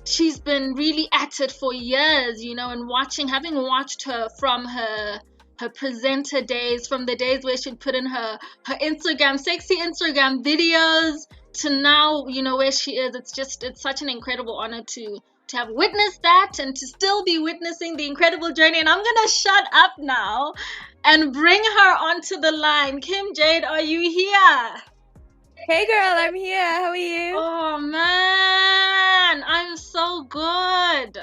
she's been really at it for years, and having watched her from her presenter days, from the days where she'd put in her sexy Instagram videos, to now, where she is. It's such an incredible honor to have witnessed that, and to still be witnessing the incredible journey. And I'm gonna shut up now and bring her onto the line. Kim Jayde, are you here? Hey girl, I'm here. How are you? Oh man, I'm so good.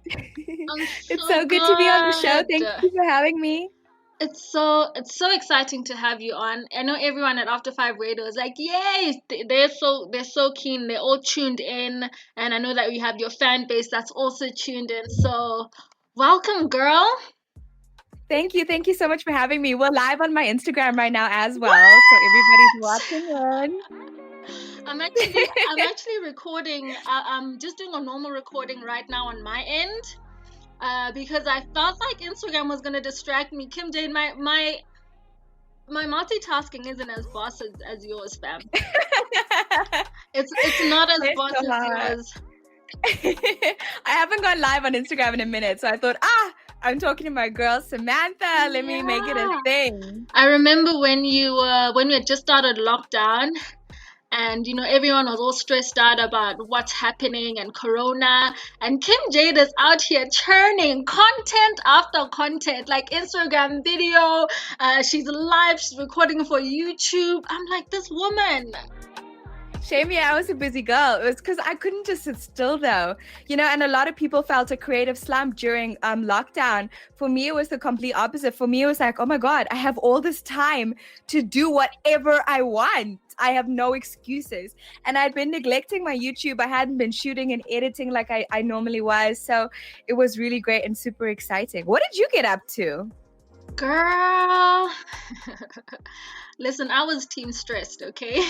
It's so good to be on the show. Thank you for having me. It's so exciting to have you on. I know everyone at After 5 Radio is like, yay! They're so keen. They're all tuned in, and I know that we have your fan base that's also tuned in. So, welcome, girl. Thank you so much for having me. We're live on my Instagram right now as well, so everybody's watching in. I'm actually recording. I'm just doing a normal recording right now on my end, because I felt like Instagram was gonna distract me. Kim Jayde, my multitasking isn't as boss as yours, fam. It's not as boss as yours. I haven't gone live on Instagram in a minute, so I thought, I'm talking to my girl Samantha. Let me make it a thing. I remember when we had just started lockdown, and everyone was all stressed out about what's happening and Corona, and Kim Jayde is out here churning content after content, like Instagram video. She's live, she's recording for YouTube. I'm like, this woman. Shame, I was a busy girl. It was because I couldn't just sit still though, and a lot of people felt a creative slump during lockdown. For me, it was the complete opposite. For me, it was like, oh my God, I have all this time to do whatever I want. I have no excuses. And I'd been neglecting my YouTube. I hadn't been shooting and editing like I normally was. So it was really great and super exciting. What did you get up to? Girl, listen, I was team stressed, okay?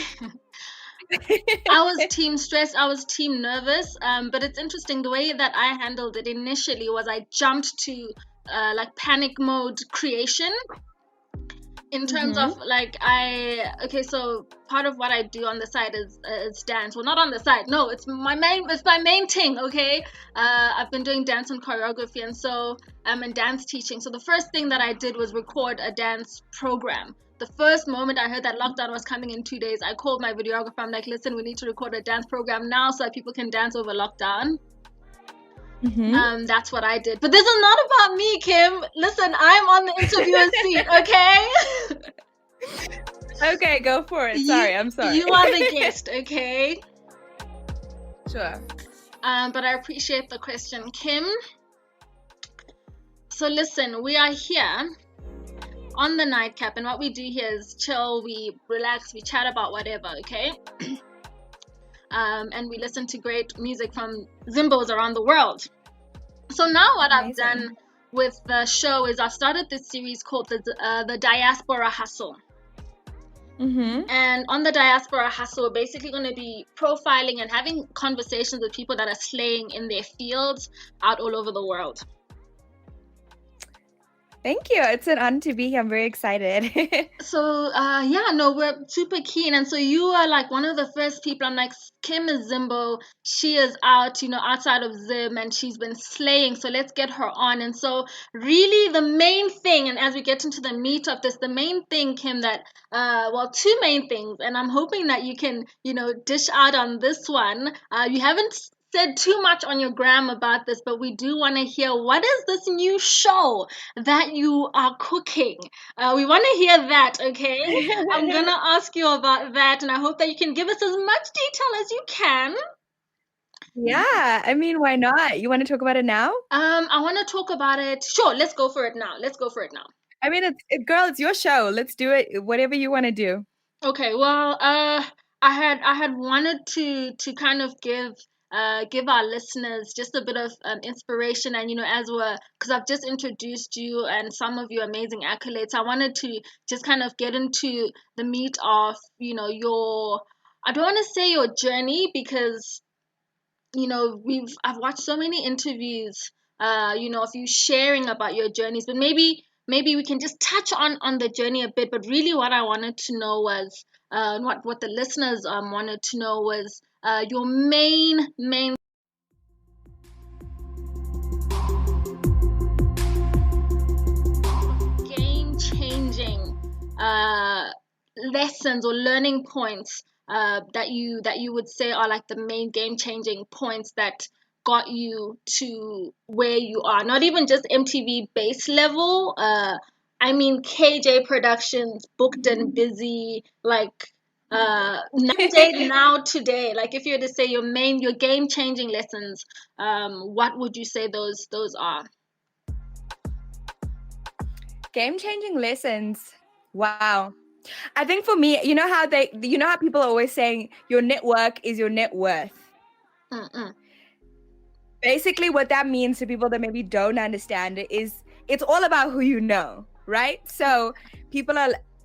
I was team stressed, I was team nervous, but it's interesting, the way that I handled it initially was I jumped to like panic mode creation, in terms of like, so part of what I do on the side is dance. Well, not on the side, no, it's my main thing, okay? I've been doing dance and choreography, and so I'm in dance teaching. So the first thing that I did was record a dance program. The first moment I heard that lockdown was coming in 2 days, I called my videographer. I'm like, listen, we need to record a dance program now so that people can dance over lockdown. That's what I did. But this is not about me, Kim. Listen, I'm on the interviewer seat, okay? Okay, go for it. I'm sorry. You are the guest, okay? Sure. But I appreciate the question, Kim. So listen, we are here on the nightcap, and what we do here is chill, we relax, we chat about whatever, okay? And we listen to great music from Zimbos around the world. So now what I've done with the show is I've started this series called the Diaspora Hustle. And on the Diaspora Hustle, we're basically going to be profiling and having conversations with people that are slaying in their fields out all over the world. Thank you. It's an honor to be here. I'm very excited. So, we're super keen. And so you are like one of the first people. I'm like, Kim is Zimbo. She is out, outside of Zim, and she's been slaying. So let's get her on. And so really the main thing, and as we get into the meat of this, the main thing, Kim, that, two main things, and I'm hoping that you can, dish out on this one. You haven't said too much on your gram about this, but we do want to hear, what is this new show that you are cooking? We want to hear that, okay? I'm gonna ask you about that, and I hope that you can give us as much detail as you can. Yeah, I mean, why not? You want to talk about it now? I want to talk about it. Sure, let's go for it now. I mean, girl, it's your show. Let's do it. Whatever you want to do. Okay. Well, I had wanted to kind of give our listeners just a bit of inspiration, and because I've just introduced you and some of your amazing accolades, I wanted to just kind of get into the meat of your, I don't want to say your journey, because I've watched so many interviews of you sharing about your journeys, but maybe we can just touch on the journey a bit. But really what I wanted to know was what the listeners wanted to know was your main lessons or learning points that you would say are like the main game changing points that got you to where you are? Not even just MTV base level. I mean KJ Productions, booked and busy, like Jade now today. Like if you were to say your game changing lessons, what would you say those are? Game changing lessons. Wow. I think for me, you know how people are always saying your network is your net worth. Mm-mm. Basically, what that means to people that maybe don't understand it is it's all about who you know, right? So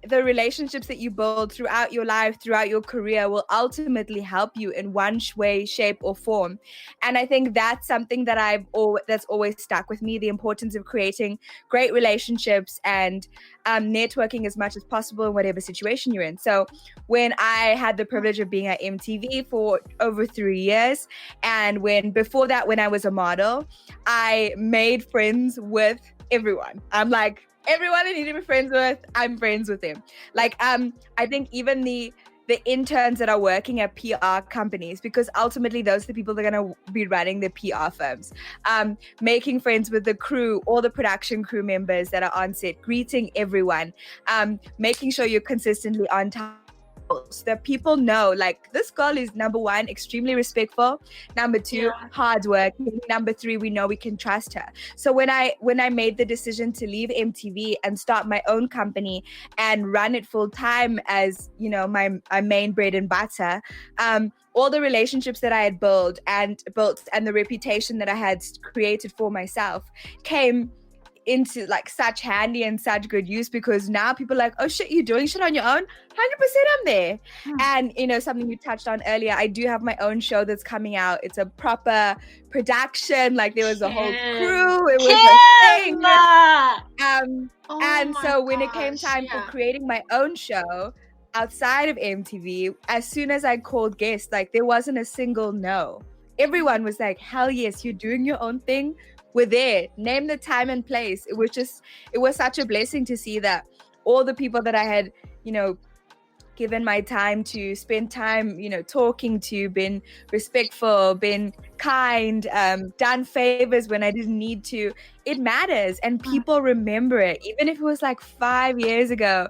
the relationships that you build throughout your life, throughout your career, will ultimately help you in one way, shape, or form. And I think that's something that that's always stuck with me: the importance of creating great relationships and networking as much as possible in whatever situation you're in. So when I had the privilege of being at MTV for over 3 years, and before that, when I was a model, I made friends with everyone. I'm like, everyone I need to be friends with, I'm friends with them. Like, I think even the interns that are working at PR companies, because ultimately those are the people that are going to be running the PR firms, making friends with the crew, all the production crew members that are on set, greeting everyone, making sure you're consistently on time, so that people know, like, this girl is, number one, extremely respectful, number two, hardworking, number three, we know we can trust her. So when I made the decision to leave MTV and start my own company and run it full time as, you know, my main bread and butter, all the relationships that I had built and the reputation that I had created for myself came into like such handy and such good use, because now people are like, oh shit, you're doing shit on your own, 100% I'm there. And you know, something you touched on earlier, I do have my own show that's coming out. It's a proper production, like there was a whole crew, it was a thing. And so when it came time for creating my own show outside of MTV, as soon as I called guests, like there wasn't a single no. Everyone was like, hell yes, you're doing your own thing, we're there, name the time and place. It was such a blessing to see that all the people that I had, you know, given my time to spend time, you know, talking to, been respectful, been kind, done favors when I didn't need to, it matters, and people remember it, even if it was like 5 years ago.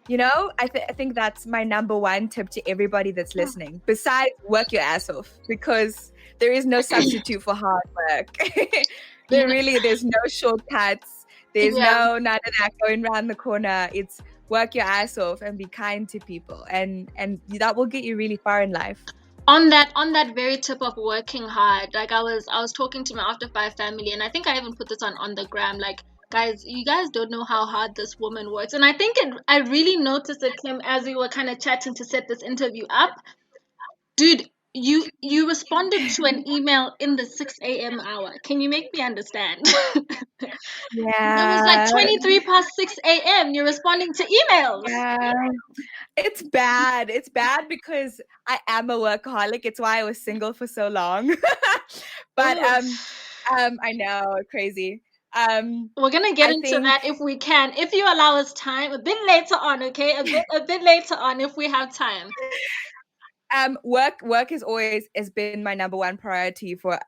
You know, I think that's my number one tip to everybody that's listening, besides work your ass off, because there is no substitute for hard work. There's no shortcuts. There's none of that going around the corner. It's work your ass off and be kind to people, and that will get you really far in life. On that very tip of working hard, like I was talking to my After Five family, and I think I even put this on the gram, like, guys, you guys don't know how hard this woman works. And I think I really noticed it, Kim, as we were kind of chatting to set this interview up. Dude, you responded to an email in the 6 a.m. hour. Can you make me understand? Yeah. It was like 23 past 6 a.m. You're responding to emails. Yeah. It's bad. It's bad because I am a workaholic. It's why I was single for so long. But I know, crazy. We're gonna get into that if we can, if you allow us time, a bit later on, okay? A bit later on if we have time. Work has been my number one priority for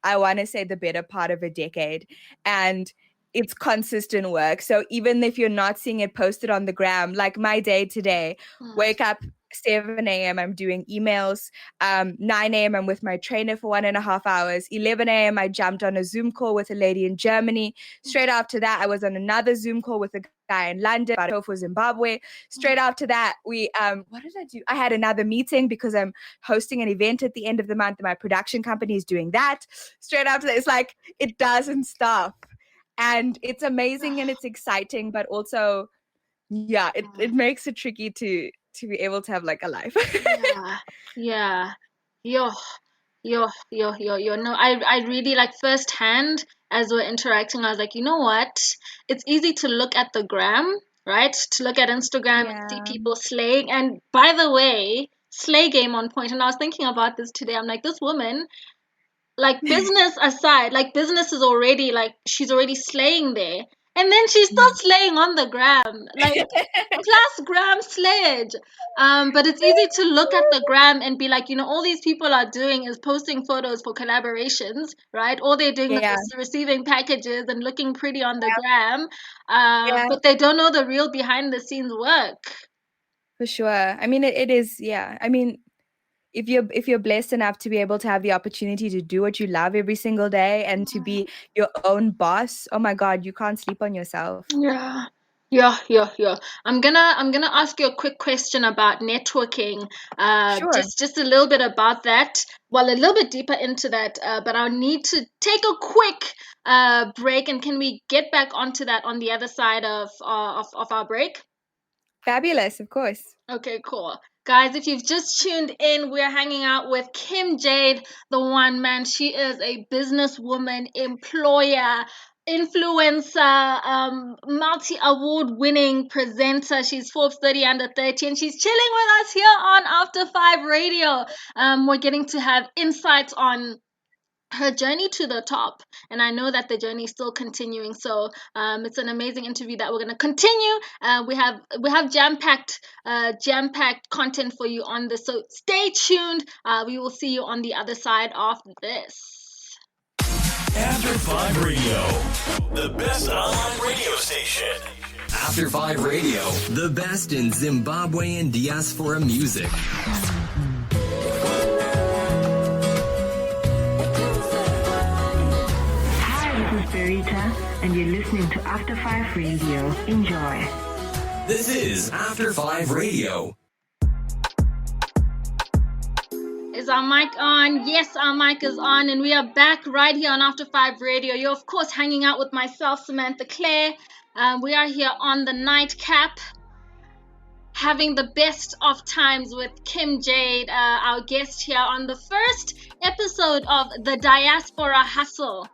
I want to say the better part of a decade, and it's consistent work. So even if you're not seeing it posted on the gram, like my day today, wake up 7 a.m. I'm doing emails. 9 a.m. I'm with my trainer for 1.5 hours. 11 a.m. I jumped on a Zoom call with a lady in Germany. Straight after that, I was on another Zoom call with a guy in London about for Zimbabwe. Straight after that, we what did I do? I had another meeting because I'm hosting an event at the end of the month. My production company is doing that. Straight after that, it's like it doesn't stop. And it's amazing and it's exciting, but also, yeah, it makes it tricky to be able to have like a life. Yeah. Yo. No, I really, like, firsthand, as we're interacting, I was like, you know what? It's easy to look at the gram, right? To look at Instagram and see people slaying. And by the way, slay game on point. And I was thinking about this today. I'm like, this woman, like, business aside, like, business is already, like, she's already slaying there. And then she's still slaying on the gram, like plus gram slayage. But it's easy to look at the gram and be like, all these people are doing is posting photos for collaborations, right? All they're doing Yeah. is receiving packages and looking pretty on the gram, Yeah. but they don't know the real behind the scenes work. For sure. I mean, it is, yeah. I mean, if you're blessed enough to be able to have the opportunity to do what you love every single day and to be your own boss, oh my God, you can't sleep on yourself. Yeah. Yeah. I'm gonna ask you a quick question about networking. Sure. Just a little bit about that. Well, a little bit deeper into that. But I'll need to take a quick break, and can we get back onto that on the other side of our break? Fabulous, of course. Okay, cool. Guys, if you've just tuned in, we're hanging out with Kim Jayde, the one man. She is a businesswoman, employer, influencer, multi-award winning presenter. She's Forbes 30 under 30, and she's chilling with us here on After 5 Radio. We're getting to have insights on her journey to the top, and I know that the journey is still continuing, so it's an amazing interview that we're going to continue. We have jam packed content for you on this, so stay tuned. We will see you on the other side of this. After 5 Radio, the best online radio station. After 5 Radio, the best in Zimbabwean diaspora music. And you're listening to After 5 Radio. Enjoy. This is After 5 Radio. Is our mic on? Yes, our mic is on, and we are back right here on After 5 Radio. You're, of course, hanging out with myself, Samantha Claire. We are here on the nightcap, having the best of times with Kim Jayde, our guest here on the first episode of The Diaspora Hustle.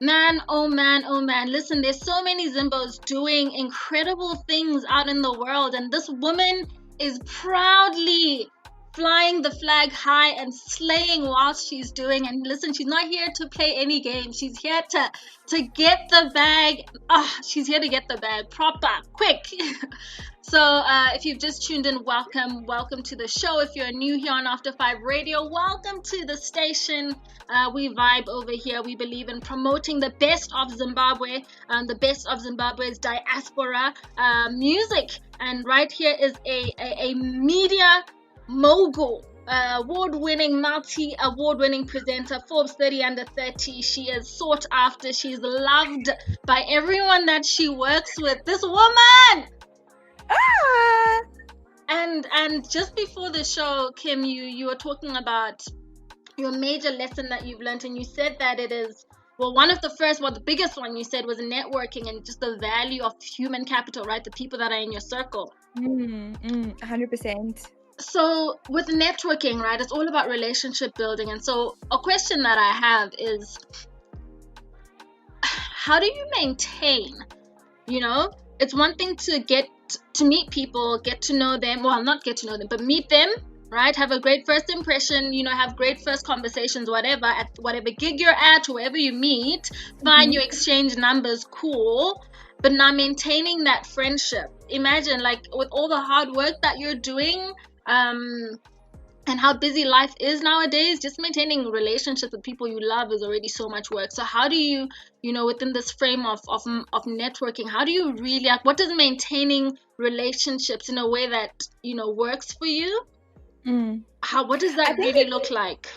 Man, oh man, oh man. Listen, there's so many Zimbos doing incredible things out in the world, and this woman is proudly flying the flag high and slaying whilst she's doing. And listen, she's not here to play any game. She's here to get the bag. She's here to get the bag proper, quick. So if you've just tuned in, welcome to the show. If you're new here on After 5 Radio, welcome to the station. We vibe over here. We believe in promoting the best of Zimbabwe, the best of Zimbabwe's diaspora music. And right here is a media mogul, multi-award-winning presenter, Forbes 30 under 30. She is sought after. She's loved by everyone that she works with. This woman! And just before the show, Kim, you were talking about your major lesson that you've learned, and you said that it is, the biggest one you said was networking and just the value of human capital, right? The people that are in your circle. 100%. So with networking, right, it's all about relationship building. And so a question that I have is, how do you maintain, it's one thing to get to meet people, get to know them, well, not get to know them, but meet them, right? Have a great first impression, have great first conversations, whatever, at whatever gig you're at, wherever you meet, fine, you exchange numbers, cool. But now maintaining that friendship, imagine, like, with all the hard work that you're doing, and how busy life is nowadays, just maintaining relationships with people you love is already so much work. So how do you, within this frame of networking, how do you really, like, what does maintaining relationships in a way that, works for you? What does that really look like?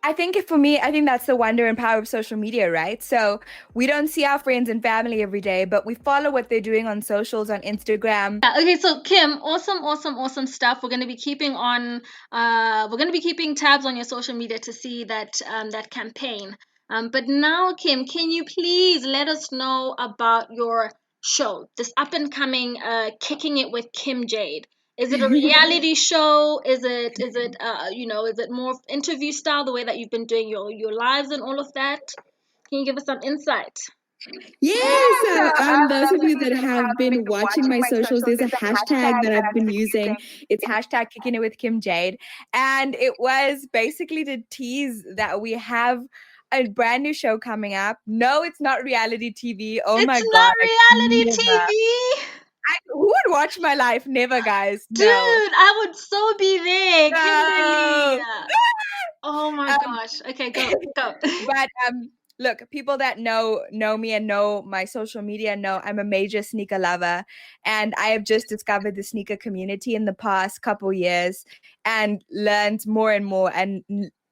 I think for me, that's the wonder and power of social media, right? So we don't see our friends and family every day, but we follow what they're doing on socials, on Instagram. Okay, so Kim, awesome stuff. We're going to be keeping tabs on your social media to see that campaign. But now, Kim, can you please let us know about your show, this up and coming Kicking It with Kim Jayde? Is it a reality show? Is it more interview style, the way that you've been doing your lives and all of that? Can you give us some insight? Yes, those of you that have been watching my socials, there's a hashtag that I've been using. It's hashtag Kicking It with Kim Jayde. And it was basically to tease that we have a brand new show coming up. No, it's not reality TV. Oh It's my not God. reality Never. TV. Who would watch my life? Never, guys. Dude, No. I would so be there, Kimberly. No. Oh my Um, gosh. Okay, go. But look, people that know me and know my social media know I'm a major sneaker lover, and I have just discovered the sneaker community in the past couple years and learned more and more and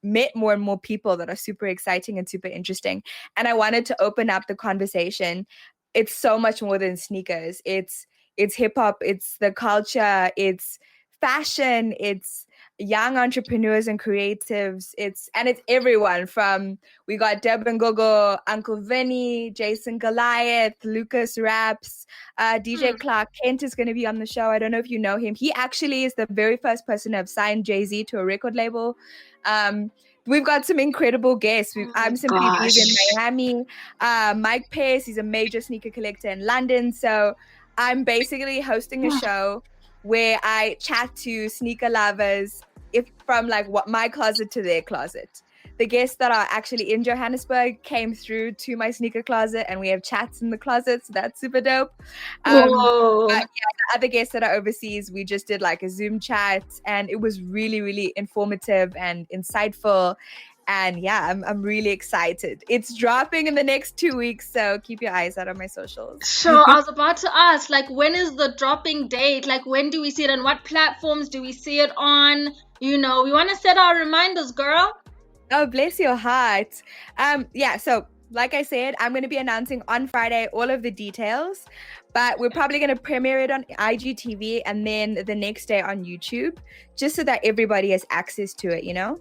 met more and more people that are super exciting and super interesting. And I wanted to open up the conversation. It's so much more than sneakers. It's hip hop, it's the culture, it's fashion, it's young entrepreneurs and creatives. It's everyone from, we got Deb and Gogo, Uncle Vinny, Jason Goliath, Lucas Raps, DJ Clark Kent is going to be on the show. I don't know if you know him. He actually is the very first person to have signed Jay-Z to a record label. We've got some incredible guests. I'm Simply Bees in Miami. Mike Pace, he's a major sneaker collector in London. So I'm basically hosting a show where I chat to sneaker lovers from like what my closet to their closet. The guests that are actually in Johannesburg came through to my sneaker closet, and we have chats in the closet, so that's super dope. Whoa. But yeah, the other guests that are overseas, we just did like a Zoom chat, and it was really, really informative and insightful. And yeah, I'm really excited. It's dropping in the next 2 weeks, so keep your eyes out on my socials. Sure, I was about to ask, like, when is the dropping date? Like, when do we see it, and what platforms do we see it on? You know, we want to set our reminders, girl. Oh, bless your heart. Yeah, so like I said, I'm going to be announcing on Friday all of the details, but we're probably going to premiere it on IGTV and then the next day on YouTube, just so that everybody has access to it, you know?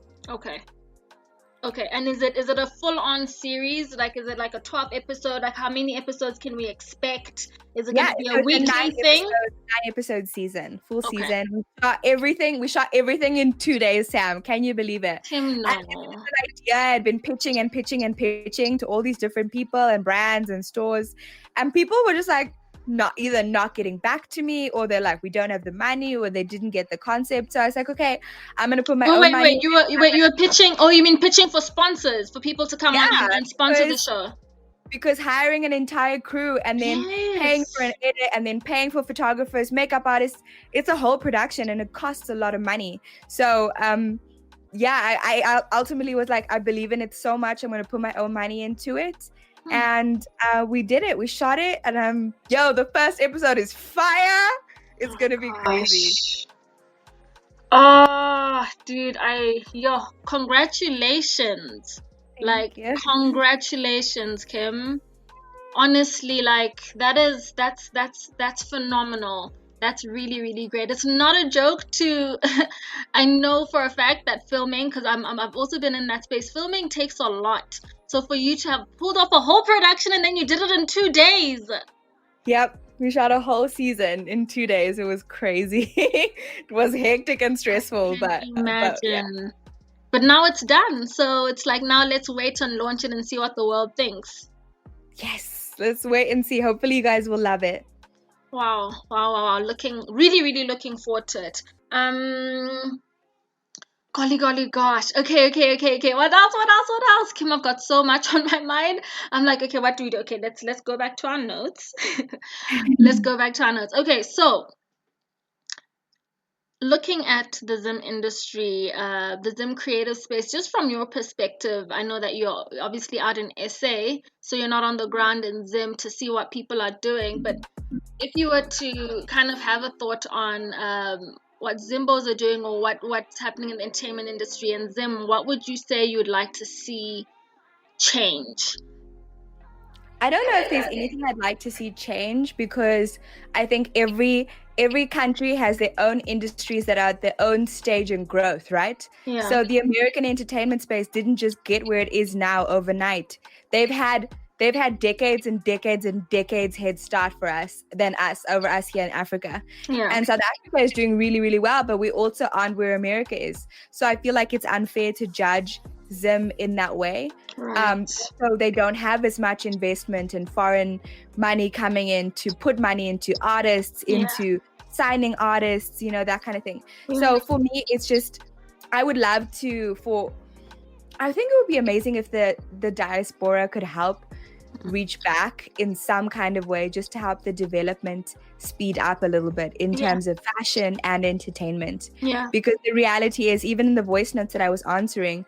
Okay, and is it a full-on series? Like, is it like a 12 episode? Like, how many episodes can we expect? Is it going to be a weekly thing? 9-episode season, full season. We shot everything in 2 days, Sam. Can you believe it? Kim, no. And the idea, I had been pitching and pitching and pitching to all these different people and brands and stores, and people were just like, not getting back to me, or they're like, we don't have the money, or they didn't get the concept. So I was like, okay, I'm gonna put my own money. You were pitching. Oh, you mean pitching for sponsors, for people to come on and sponsor the show? Because hiring an entire crew and then paying for an edit and then paying for photographers, makeup artists, it's a whole production and it costs a lot of money. So I ultimately was like, I believe in it so much, I'm gonna put my own money into it. And we did it. We shot it, and the first episode is fire. It's gonna be crazy. Oh, dude, congratulations. Congratulations, Kim. Honestly, like, that's phenomenal. That's really, really great. It's not a joke I know for a fact that filming, because I've also been in that space, filming takes a lot. So for you to have pulled off a whole production and then you did it in 2 days. Yep. We shot a whole season in 2 days. It was crazy. It was hectic and stressful, but imagine. But now it's done. So it's like, now let's wait and launch it and see what the world thinks. Yes. Let's wait and see. Hopefully you guys will love it. Wow. Really, really looking forward to it. Golly gosh. Okay. What else? Kim, I've got so much on my mind. I'm like, okay, what do we do? Okay, let's go back to our notes. Okay, so looking at the Zim industry, the Zim creative space, just from your perspective, I know that you're obviously out in SA, so you're not on the ground in Zim to see what people are doing. But if you were to kind of have a thought on what Zimbos are doing, or what's happening in the entertainment industry and Zim, what would you say you'd like to see change? I don't know if there's anything I'd like to see change, because I think every country has their own industries that are at their own stage in growth, right? Yeah. So the American entertainment space didn't just get where it is now overnight. They've had decades and decades and decades head start over us here in Africa. Yeah. And South Africa is doing really, really well, but we also aren't where America is. So I feel like it's unfair to judge Zim in that way. Right. So they don't have as much investment and foreign money coming in to put money into artists, into signing artists, that kind of thing. So for me, it's just, I would love to, I think it would be amazing if the diaspora could help reach back in some kind of way, just to help the development speed up a little bit in terms of fashion and entertainment. Yeah. Because the reality is, even in the voice notes that I was answering,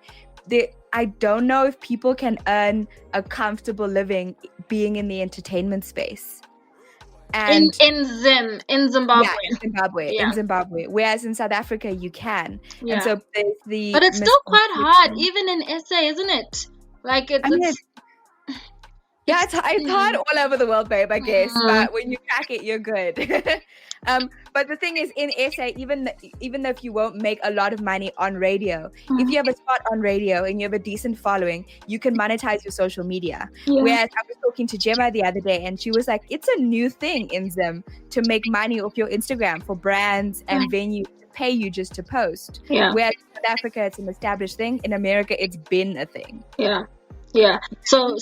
I don't know if people can earn a comfortable living being in the entertainment space. And in Zimbabwe. Yeah, in Zimbabwe. Whereas in South Africa you can. Yeah. And so there's but it's still quite hard, even in SA, isn't it? Like it's hard all over the world, babe, I guess. But when you crack it, you're good. But the thing is, in SA, even though if you won't make a lot of money on radio, if you have a spot on radio and you have a decent following, you can monetize your social media. Whereas I was talking to Gemma the other day, and she was like, it's a new thing in Zim to make money off your Instagram for brands and venues to pay you just to post. Whereas in South Africa, it's an established thing. In America, it's been a thing. So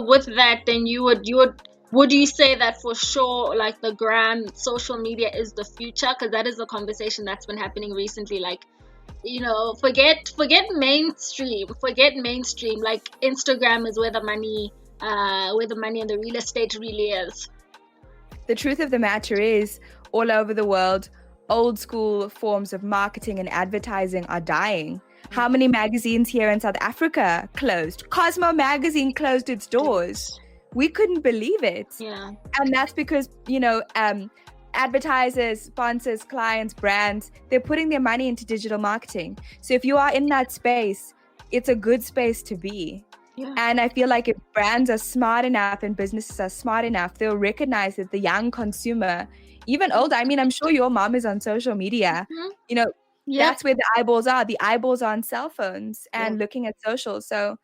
with that, then would you say that for sure, like the gram, social media is the future? Because that is a conversation that's been happening recently. Like, forget mainstream. Like, Instagram is where the money and the real estate really is. The truth of the matter is, all over the world, old school forms of marketing and advertising are dying. How many magazines here in South Africa closed? Cosmo magazine closed its doors. We couldn't believe it. And that's because, advertisers, sponsors, clients, brands, they're putting their money into digital marketing. So if you are in that space, it's a good space to be. And I feel like if brands are smart enough and businesses are smart enough, they'll recognize that the young consumer, even older, I mean, I'm sure your mom is on social media, that's where the eyeballs are. The eyeballs are on cell phones and looking at social. So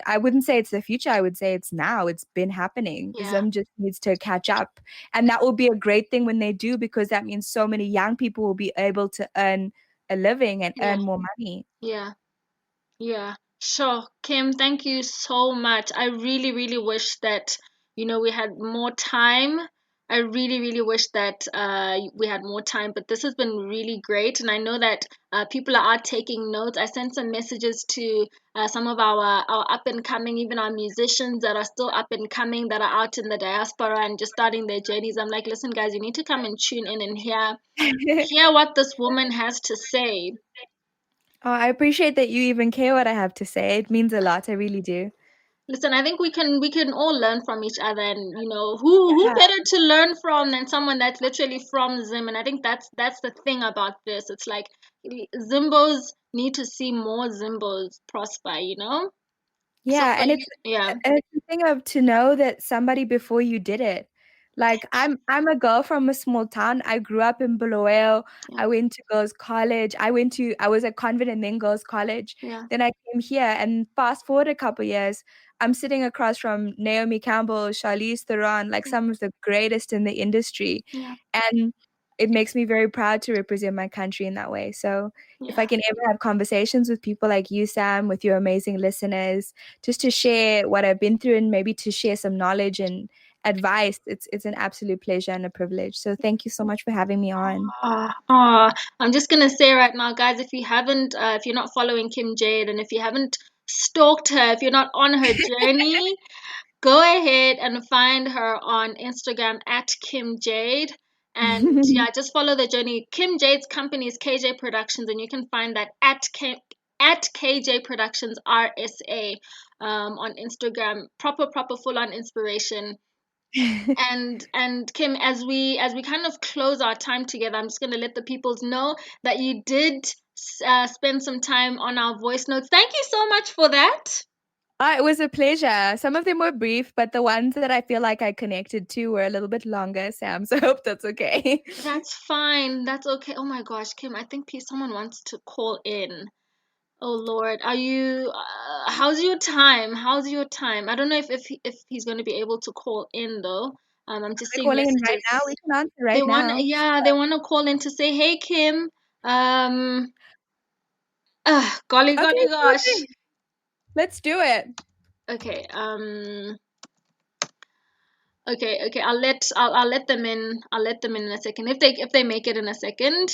I wouldn't say it's the future. I would say it's now. It's been happening. Zim just needs to catch up. And that will be a great thing when they do, because that means so many young people will be able to earn a living and earn more money. Sure. Kim, thank you so much. I really, really wish that, we had more time. I really, really wish that we had more time, but this has been really great. And I know that people are taking notes. I sent some messages to some of our up and coming, even our musicians that are still up and coming, that are out in the diaspora and just starting their journeys. I'm like, listen, guys, you need to come and tune in and hear what this woman has to say. Oh, I appreciate that you even care what I have to say. It means a lot. I really do. Listen, I think we can all learn from each other, and who better to learn from than someone that's literally from Zim. And I think that's the thing about this. It's like Zimbos need to see more Zimbos prosper, Yeah, and it's the thing of to know that somebody before you did it. Like I'm a girl from a small town. I grew up in Bulawayo. I went to girls' college. I was at convent and then girls' college. Then I came here, and fast forward a couple years, I'm sitting across from Naomi Campbell, Charlize Theron, like some of the greatest in the industry. And it makes me very proud to represent my country in that way. So if I can ever have conversations with people like you, Sam, with your amazing listeners, just to share what I've been through and maybe to share some knowledge and advice, it's an absolute pleasure and a privilege. So thank you so much for having me on. I'm just gonna say right now, guys, if you're not following Kim Jayde, and if you haven't stalked her, if you're not on her journey, go ahead and find her on Instagram at Kim Jayde. And just follow the journey. Kim Jayde's company is KJ Productions, and you can find that at KJ Productions RSA on Instagram. Proper full on inspiration. and Kim, as we kind of close our time together, I'm just going to let the people know that you did spend some time on our voice notes. Thank you so much for that. It was a pleasure. Some of them were brief, but the ones that I feel like I connected to were a little bit longer, Sam. So I hope that's okay. That's fine. That's okay. Oh my gosh, Kim, I think someone wants to call in. Oh Lord, are you? How's your time? I don't know if he's going to be able to call in though. I'm just seeing calling messages. in right now. We can answer right now. They want to call in to say, "Hey Kim, golly gosh." Let's do it. Okay. Okay. I'll let them in. I'll let them in a second. If they make it in a second,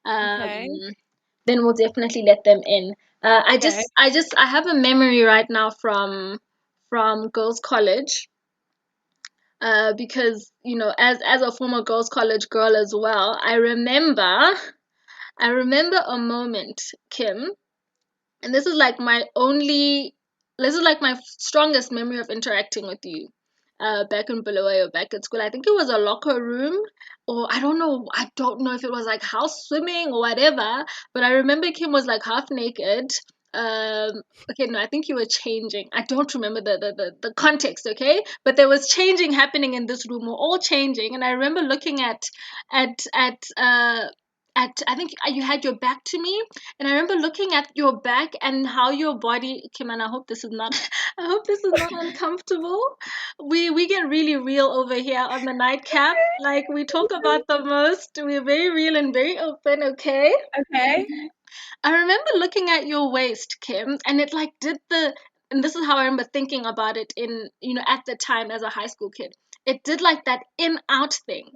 then we'll definitely let them in. Okay. I have a memory right now from girls' college. Because as a former girls' college girl as well, I remember a moment, Kim, and this is like my strongest memory of interacting with you back in Bulawayo, back at school. I think it was a locker room, or I don't know if it was like house swimming or whatever, but I remember Kim was like half naked. Okay, no, I think you were changing. I don't remember the context, okay, but there was changing happening in this room. We're all changing, and I remember looking at at uh at I think you had your back to me, and I remember looking at your back and how your body, Kim, and I hope this is not I hope this is not uncomfortable. We get really real over here on the nightcap. Like, we talk about the most. We're very real and very open, okay? Okay. I remember looking at your waist, Kim, and it like did the and this is how I remember thinking about it in, at the time as a high school kid. It did like that in out thing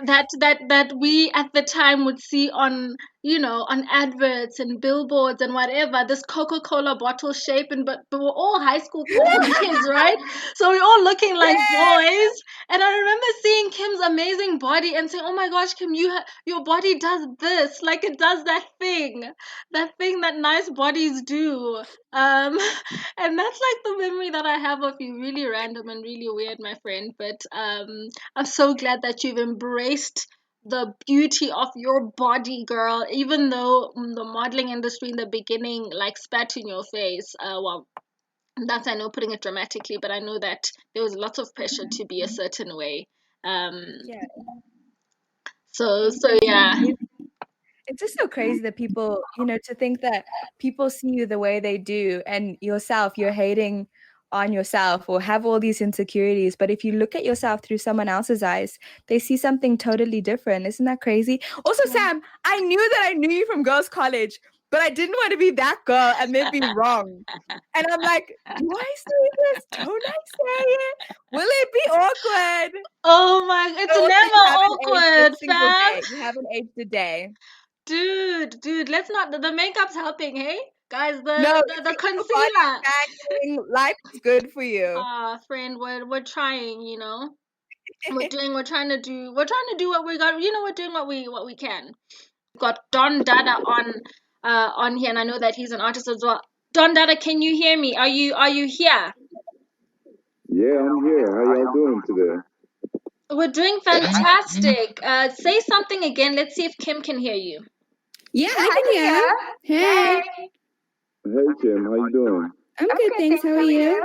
that we at the time would see on on adverts and billboards and whatever, this Coca-Cola bottle shape, but we're all high school college kids, right? So we're all looking like boys, and I remember seeing Kim's amazing body and saying, oh my gosh, Kim, your body does this, like it does that thing that nice bodies do. And that's like the memory that I have of you. Really random and really weird, my friend, but I'm so glad that you've embraced the beauty of your body, girl, even though the modeling industry in the beginning like spat in your face. Well, that's, I know, putting it dramatically, but I know that there was lots of pressure to be a certain way. Um, Yeah. so yeah. It's just so crazy that people, to think that people see you the way they do and you're hating on yourself or have all these insecurities. But if you look at yourself through someone else's eyes, they see something totally different. Isn't that crazy? Also, Sam, I knew that I knew you from girls' college, but I didn't want to be that girl and then be wrong. And I'm like, do I say this? Don't I say it? Will it be awkward? Oh my, it's Also, never you haven't aged awkward, a single fam. day. You haven't aged a day. Dude, let's not. The makeup's helping, hey guys. No, The your body's concealer. banging. Life is good for you. Friend, we're trying. We're trying to do what we got. We're doing what we can. We've got Don Dada on here, and I know that he's an artist as well. Don Dada, can you hear me? Are you here? Yeah, I'm here. How y'all doing today? We're doing fantastic. Say something again. Let's see if Kim can hear you. Yeah, I can hear. Hey. Hey, Kim. How you doing? I'm good, thanks. How are you?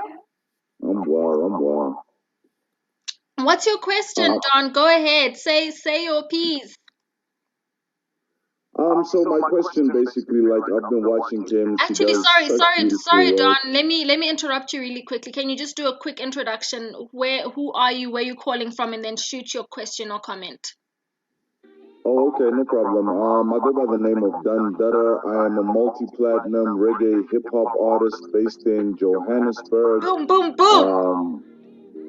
I'm well. What's your question, Don? Go ahead. Say your piece. So my question basically, like, I've been watching Kim. She Actually, does sorry, such sorry, beautiful sorry, work. Don. Let me interrupt you really quickly. Can you just do a quick introduction? Who are you? Where you calling from? And then shoot your question or comment. Oh, okay, no problem. I go by the name of Dun Dutta. I am a multi-platinum reggae hip-hop artist based in Johannesburg. Boom, boom, boom.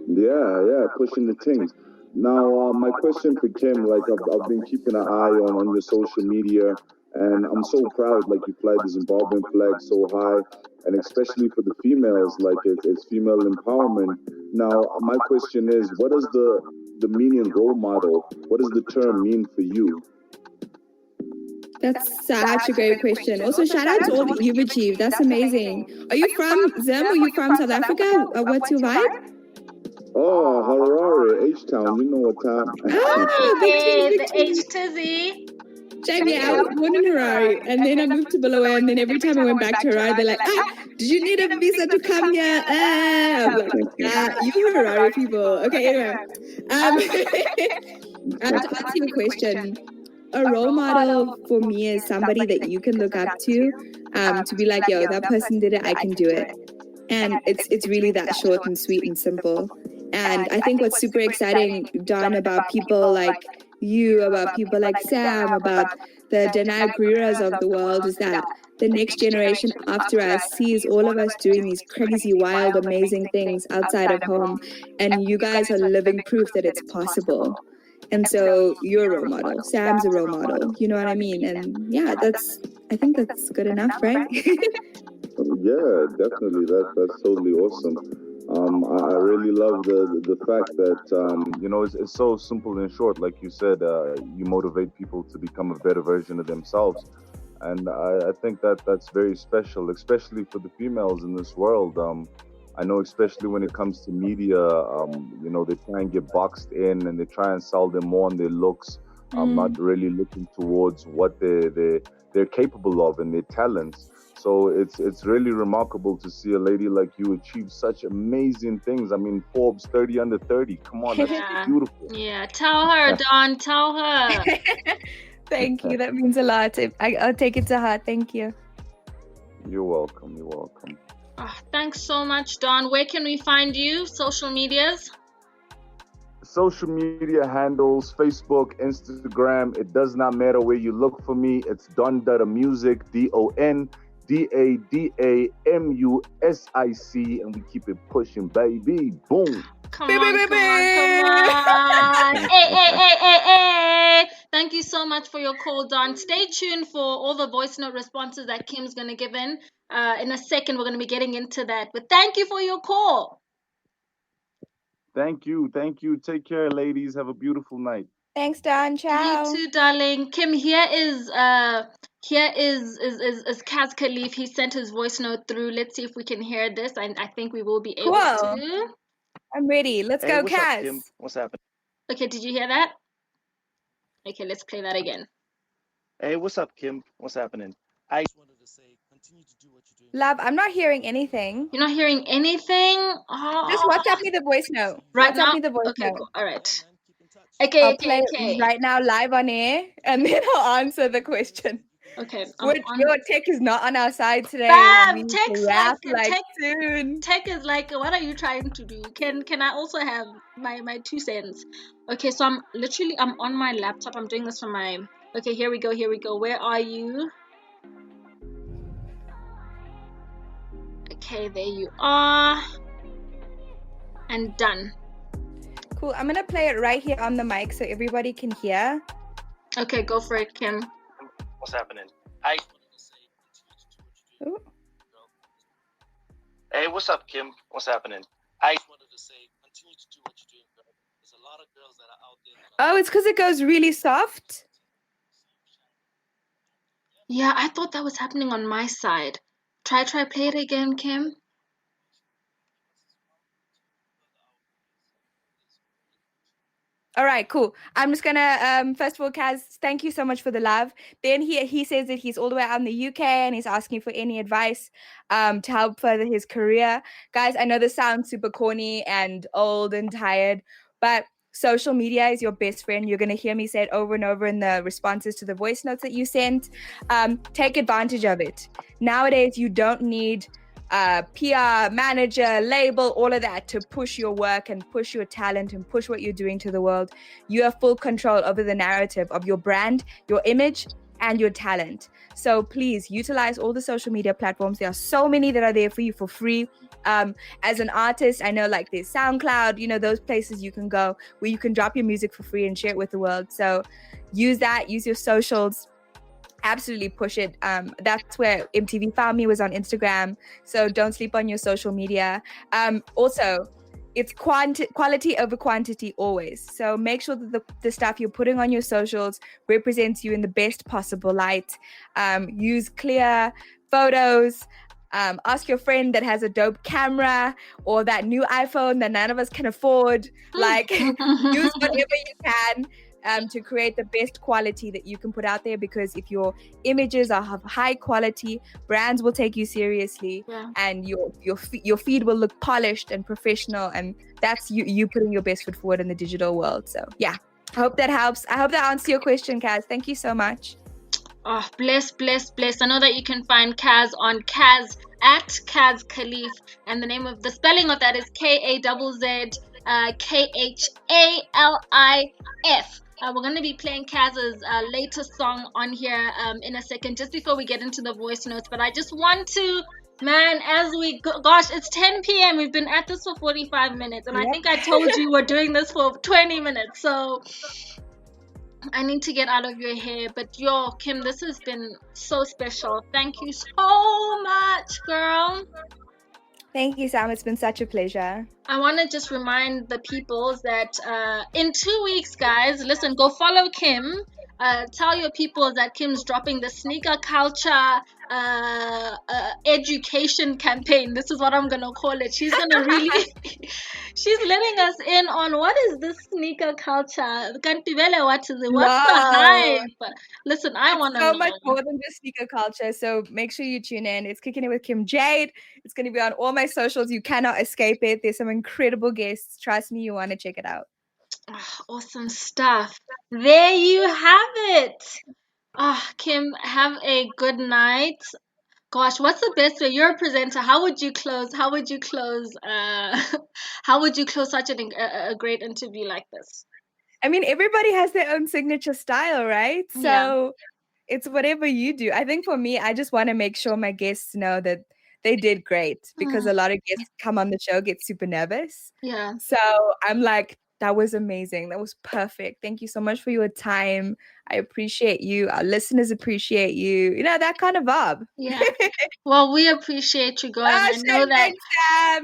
Yeah, pushing the things. Now, my question for Kim, like, I've been keeping an eye on your social media, and I'm so proud, like, you fly the Zimbabwean flag so high, and especially for the females, like, it's female empowerment. Now, my question is, what is the meaning role model? What does the term mean for you? That's such a great question. Also, shout out to all that you've achieved. That's amazing. Are you from Zim? Are you from South Africa? What's your vibe? Oh, Harare, H-Town, you know what time. Okay, the H-Tizzy. Shame, yeah, I was born in Harare, and then I moved to Bulawayo, and then every time I went back to Harare, they're like, did you need a visa to come here? I'm like, you Harare people. Okay, anyway. To answer your question, a role model for me is somebody that you can look up to be like, yo, that person did it, I can do it. And it's really that short and sweet and simple. And I think what's super exciting, Don, about people like you, about people like Sam, about the Danai Guerreras of the world, is that the next generation after us sees all of us doing these crazy, wild, amazing things outside of home. And you guys are living proof that it's possible. And so you're a role model. Sam's a role model. You know what I mean? And yeah, I think that's good enough, right? Yeah, definitely. That's totally awesome. I really love the fact that it's so simple and short. Like you said, you motivate people to become a better version of themselves, and I think that's very special, especially for the females in this world. I know, especially when it comes to media, they try and get boxed in, and they try and sell them more on their looks. Not really looking towards what they're capable of and their talents. So it's really remarkable to see a lady like you achieve such amazing things. I mean, Forbes 30 under 30. Come on, that's beautiful. Yeah, tell her, Dawn. Tell her. Thank you. That means a lot. I'll take it to heart. Thank you. You're welcome. You're welcome. Oh, thanks so much, Dawn. Where can we find you? Social medias? Social media handles, Facebook, Instagram. It does not matter where you look for me. It's Don Dada Music, DonDadaMusic, and we keep it pushing, baby. Boom. Come on. Hey. Thank you so much for your call, Don. Stay tuned for all the voice note responses that Kim's going to give in. In a second, we're going to be getting into that. But thank you for your call. Thank you. Take care, ladies. Have a beautiful night. Thanks, Don. Ciao. You too, darling. Kim, here is Kaz Khalif. He sent his voice note through. Let's see if we can hear this. I think we will be able to. I'm ready. Let's go, what's Kaz. Up, Kim? What's happening? Okay, did you hear that? Okay, let's play that again. Hey, what's up, Kim? What's happening? I just wanted to say, continue to do what you're doing. Love, I'm not hearing anything. You're not hearing anything? Oh. Just WhatsApp me the voice note. Right WhatsApp now? me the voice note. Cool. All right. I'll play it right now live on air, and then I'll answer the question. Okay. Your tech is not on our side today. Bam! Tech's soon. Tech is like, what are you trying to do? Can I also have my 2 cents? Okay, so I'm on my laptop. I'm doing this from my. Okay, here we go. Where are you? Okay, there you are. And done. Cool. I'm gonna play it right here on the mic so everybody can hear. Okay, go for it, Kim. What's happening? Ooh. Hey, what's up, Kim? What's happening? I just wanted to say, continue to do what you're doing, girl. There's a lot of girls that are out there. Oh, it's because it goes really soft. Yeah, I thought that was happening on my side. Try play it again, Kim. All right, cool. I'm just gonna first of all, Kaz, thank you so much for the love. Then he says that he's all the way out in the UK and he's asking for any advice to help further his career. Guys, I know this sounds super corny and old and tired, but social media is your best friend. You're gonna hear me say it over and over in the responses to the voice notes that you sent. Take advantage of it. Nowadays, you don't need PR, manager, label, all of that to push your work and push your talent and push what you're doing to the world. You have full control over the narrative of your brand, your image, and your talent. So please utilize all the social media platforms. There are so many that are there for you for free. As an artist, I know like there's SoundCloud, those places you can go where you can drop your music for free and share it with the world. So use that, use your socials. Absolutely push it. That's where MTV found me, was on Instagram. So don't sleep on your social media. Also, it's quality over quantity always. So make sure that the stuff you're putting on your socials represents you in the best possible light. Use clear photos. Ask your friend that has a dope camera or that new iPhone that none of us can afford. Like, use whatever you can. To create the best quality that you can put out there, because if your images are of high quality, brands will take you seriously, and your feed will look polished and professional, and that's you putting your best foot forward in the digital world. So yeah, I hope that helps. I hope that answers your question, Kaz. Thank you so much. Oh, bless. I know that you can find Kaz on Kaz at Kaz Khalif, and the spelling of that is KAZZ KHALIF. We're going to be playing Kaz's latest song on here in a second, just before we get into the voice notes. But I just want to Man, as we go, gosh, it's 10 p.m. We've been at this for 45 minutes, and I Yep. think I told you we're doing this for 20 minutes. So I need to get out of your hair. But yo, Kim, this has been so special. Thank you so much, girl. Thank you, Sam. It's been such a pleasure. I want to just remind the people that in 2 weeks, guys, listen, go follow Kim. Tell your people that Kim's dropping the sneaker culture education campaign. This is what I'm gonna call it. She's gonna really, she's letting us in on what is this sneaker culture. Kantibele, what is it? What's the Wow. hype? Listen, I want It's to so know. much more than just sneaker culture. So make sure you tune in. It's Kicking It with Kim Jayde. It's going to be on all my socials. You cannot escape it. There's some incredible guests. Trust me, you want to check it out. Awesome stuff. There you have it. Kim, have a good night. Gosh, what's the best way? You're a presenter. How would you close? How would you close? How would you close such a great interview like this? I mean, everybody has their own signature style, right? Yeah. So it's whatever you do. I think for me, I just want to make sure my guests know that they did great because a lot of guests come on the show, get super nervous. Yeah. So I'm like, that was amazing. That was perfect. Thank you so much for your time. I appreciate you. Our listeners appreciate you. You know, that kind of vibe. Yeah. Well, we appreciate you going. I know Shane, that thanks, Sam.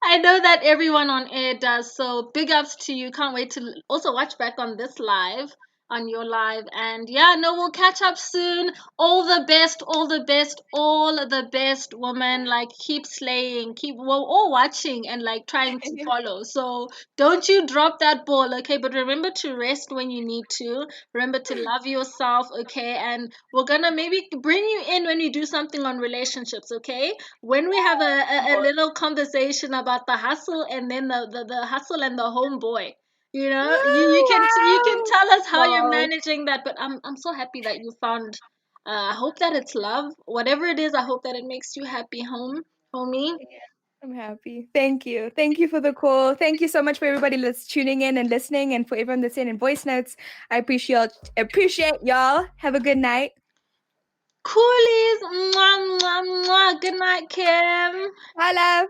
I know that everyone on air does. So big ups to you. Can't wait to also watch back on this live, on your live. And yeah, no, we'll catch up soon. All the best, all the best, all the best, woman. Like keep slaying, we're all watching and like trying to follow. So don't you drop that ball, okay? But remember to rest when you need to. Remember to love yourself, okay? And we're gonna maybe bring you in when we do something on relationships, okay? When we have a little conversation about the hustle and then the hustle and the homeboy. You know, you can tell us how you're Wow. managing that, but I'm so happy that you found I hope that it's love. Whatever it is, I hope that it makes you happy, homie. I'm happy. Thank you. Thank you for the call. Thank you so much for everybody that's tuning in and listening, and for everyone that's sending voice notes. I appreciate y'all. Have a good night. Coolies. Mwah, mwah, mwah. Good night, Kim. Holla.